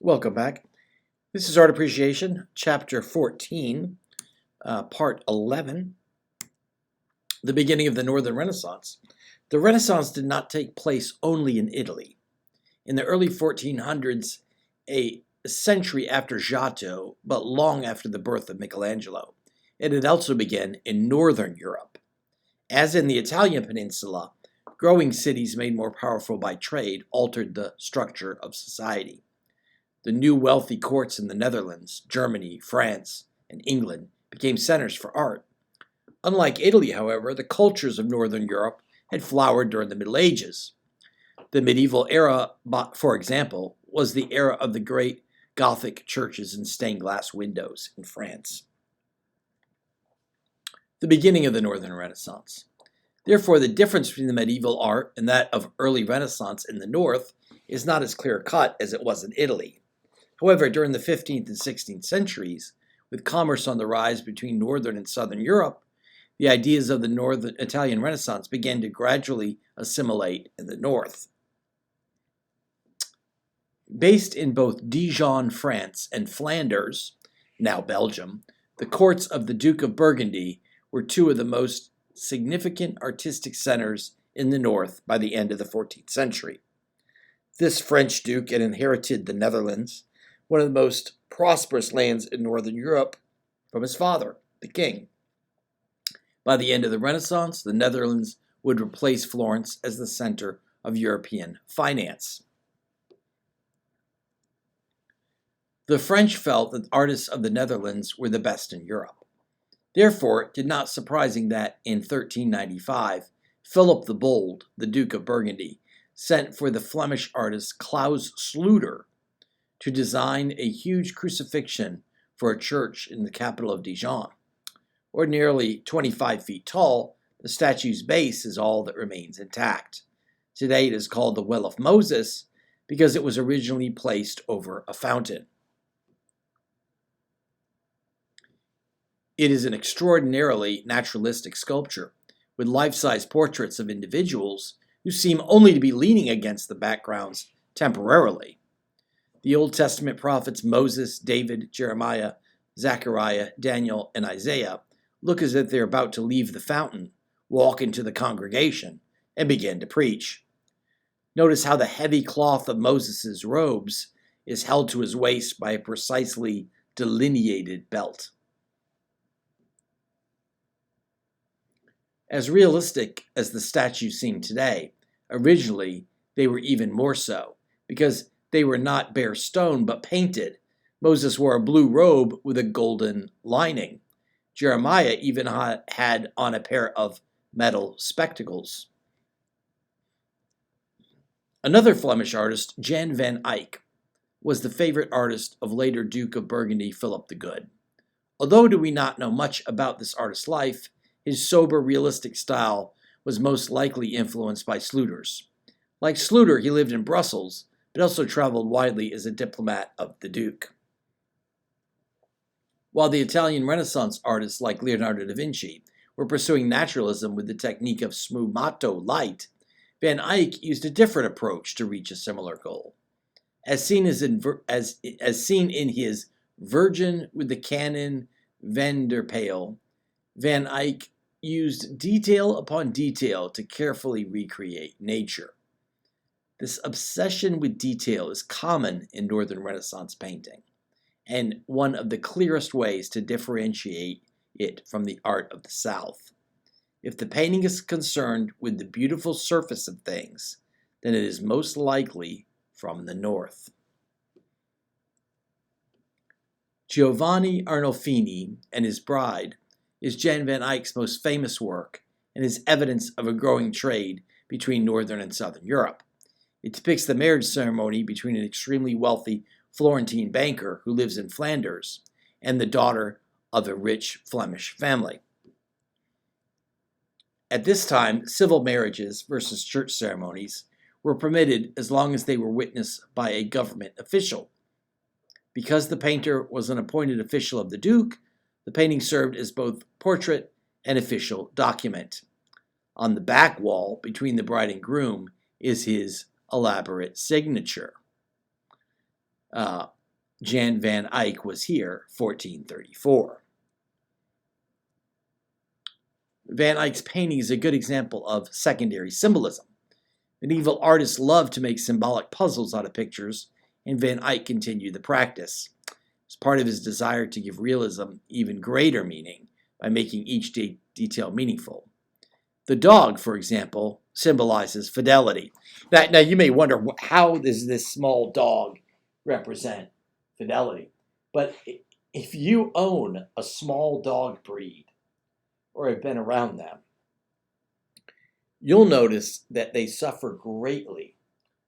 Welcome back. This is Art Appreciation, Chapter 14, Part 11, the beginning of the Northern Renaissance. The Renaissance did not take place only in Italy. In the early 1400s, a century after Giotto, but long after the birth of Michelangelo, it had also begun in Northern Europe. As in the Italian peninsula, growing cities made more powerful by trade altered the structure of society. The new wealthy courts in the Netherlands, Germany, France, and England became centers for art. Unlike Italy, however, the cultures of Northern Europe had flowered during the Middle Ages. The medieval era, for example, was the era of the great Gothic churches and stained glass windows in France. The beginning of the Northern Renaissance. Therefore, the difference between the medieval art and that of early Renaissance in the North is not as clear-cut as it was in Italy. However, during the 15th and 16th centuries, with commerce on the rise between Northern and Southern Europe, the ideas of the Northern Italian Renaissance began to gradually assimilate in the North. Based in both Dijon, France, and Flanders, now Belgium, the courts of the Duke of Burgundy were two of the most significant artistic centers in the North by the end of the 14th century. This French duke had inherited the Netherlands, one of the most prosperous lands in Northern Europe, from his father, the king. By the end of the Renaissance, the Netherlands would replace Florence as the center of European finance. The French felt that artists of the Netherlands were the best in Europe. Therefore, it is not surprising that in 1395, Philip the Bold, the Duke of Burgundy, sent for the Flemish artist Claus Sluiter to design a huge crucifixion for a church in the capital of Dijon. Ordinarily 25 feet tall, the statue's base is all that remains intact. Today it is called the Well of Moses because it was originally placed over a fountain. It is an extraordinarily naturalistic sculpture, with life-size portraits of individuals who seem only to be leaning against the backgrounds temporarily. The Old Testament prophets Moses, David, Jeremiah, Zechariah, Daniel, and Isaiah look as if they're about to leave the fountain, walk into the congregation, and begin to preach. Notice how the heavy cloth of Moses' robes is held to his waist by a precisely delineated belt. As realistic as the statues seem today, originally they were even more so, because they were not bare stone, but painted. Moses wore a blue robe with a golden lining. Jeremiah even had on a pair of metal spectacles. Another Flemish artist, Jan van Eyck, was the favorite artist of later Duke of Burgundy, Philip the Good. Although we do not know much about this artist's life, his sober, realistic style was most likely influenced by Sluiter's. Like Sluiter, he lived in Brussels, but also traveled widely as a diplomat of the Duke. While the Italian Renaissance artists like Leonardo da Vinci were pursuing naturalism with the technique of sfumato light, Van Eyck used a different approach to reach a similar goal. As seen in his Virgin with the Canon van der Pijl, Van Eyck used detail upon detail to carefully recreate nature. This obsession with detail is common in Northern Renaissance painting, and one of the clearest ways to differentiate it from the art of the South. If the painting is concerned with the beautiful surface of things, then it is most likely from the North. Giovanni Arnolfini and His Bride is Jan van Eyck's most famous work and is evidence of a growing trade between Northern and Southern Europe. It depicts the marriage ceremony between an extremely wealthy Florentine banker who lives in Flanders and the daughter of a rich Flemish family. At this time, civil marriages versus church ceremonies were permitted as long as they were witnessed by a government official. Because the painter was an appointed official of the Duke, the painting served as both portrait and official document. On the back wall, between the bride and groom, is his elaborate signature. Jan van Eyck was here, 1434. Van Eyck's painting is a good example of secondary symbolism. Medieval artists loved to make symbolic puzzles out of pictures, and Van Eyck continued the practice. As part of his desire to give realism even greater meaning by making each detail meaningful. The dog, for example, symbolizes fidelity. Now you may wonder, how does this small dog represent fidelity? But if you own a small dog breed or have been around them, you'll notice that they suffer greatly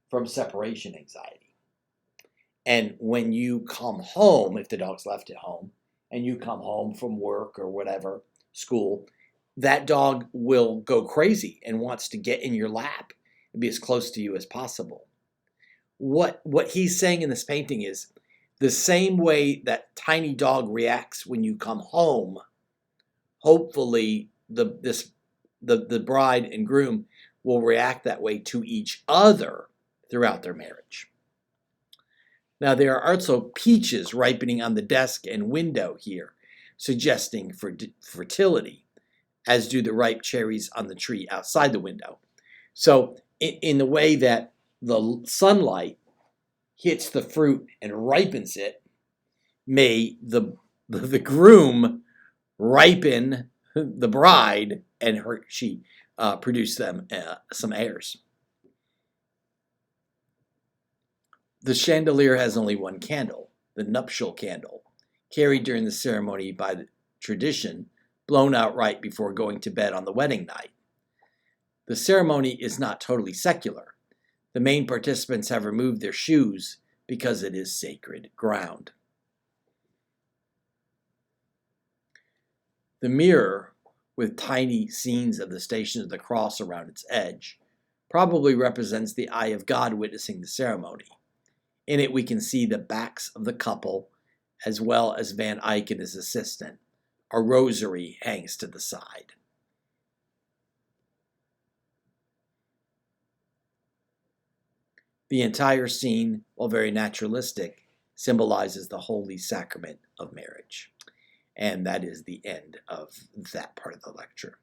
from separation anxiety. And when you come home, if the dog's left at home, and you come home from work or whatever, school, that dog will go crazy and wants to get in your lap and be as close to you as possible. What he's saying in this painting is the same way that tiny dog reacts when you come home, hopefully the bride and groom will react that way to each other throughout their marriage. Now, there are also peaches ripening on the desk and window here, suggesting fertility, as do the ripe cherries on the tree outside the window. So, in the way that the sunlight hits the fruit and ripens it, may the groom ripen the bride, and she produce them some heirs. The chandelier has only one candle, the nuptial candle, carried during the ceremony by the tradition, blown out right before going to bed on the wedding night. The ceremony is not totally secular. The main participants have removed their shoes because it is sacred ground. The mirror, with tiny scenes of the Stations of the Cross around its edge, probably represents the eye of God witnessing the ceremony. In it, we can see the backs of the couple, as well as Van Eyck and his assistant. A rosary hangs to the side. The entire scene, while very naturalistic, symbolizes the holy sacrament of marriage. And that is the end of that part of the lecture.